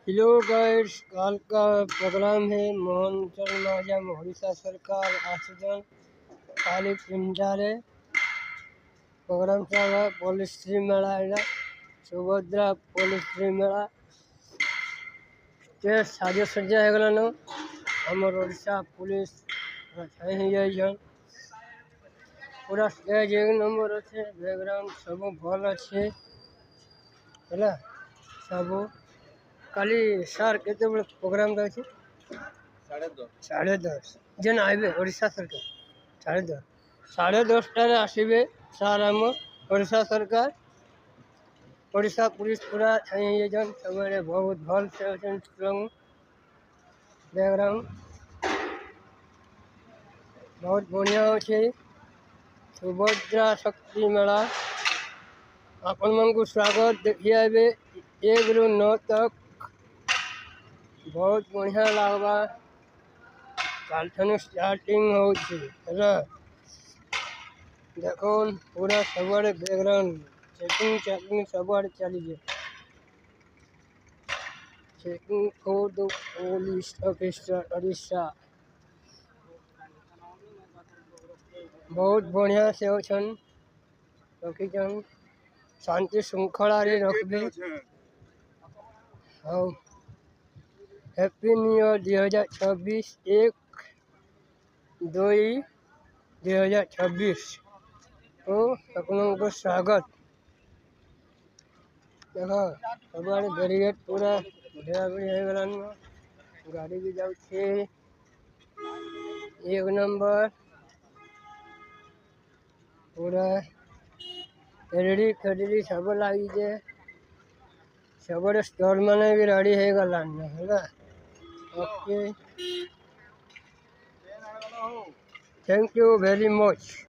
Hello guys, कल का programme है मोहनचल माजा ओडिशा सरकार आसुचन खाली पिंडारे प्रोग्राम चला पुलिस श्री मेला एला सुभद्रा पुलिस श्री मेला स्टेज साजे सज्जा है गलानो हमर ओडिशा पुलिस छाई ही जाइछन पूरा स्टेज एक नंबर अच्छे बैकग्राउंड सब भल अच्छे है सब काली सार केते बड़े प्रोग्राम अछि 10:30 जेन आइबे ओडिशा सरकार 10:30 टारे आसीबे सार हम ओडिशा सरकार ओडिशा पुलिस पूरा छाई जन सबरे बहुत भल से अछन स्ट्रांग बैकग्राउंड बहुत बढ़िया अछि सुभद्रा शक्ति मेला अपन मन को स्वागत देखिए आइबे 1 ରୁ 9 तक बहुत बढ़िया लागबा कालठन स्टार्टिंग हो देखो पूरा सबरे बैकग्राउंड चेकिंग सबरे चली जे checking for the police officer Odisha बहुत बढ़िया से होछन रखी जन शांति श्रृंखला रे रखबे हाउ हैप्पी न्यू ईयर 2026 1/2/2026 तो अपनों को स्वागत देखो हमारे बैरिकेड पूरा ढेर बढ़िया गलान गाड़ी भी जाऊ छे एक नंबर पूरा रेडी खड़ी सब लागी जे सबरे स्टॉल माने भी रेडी है गलान है okay thank you very much.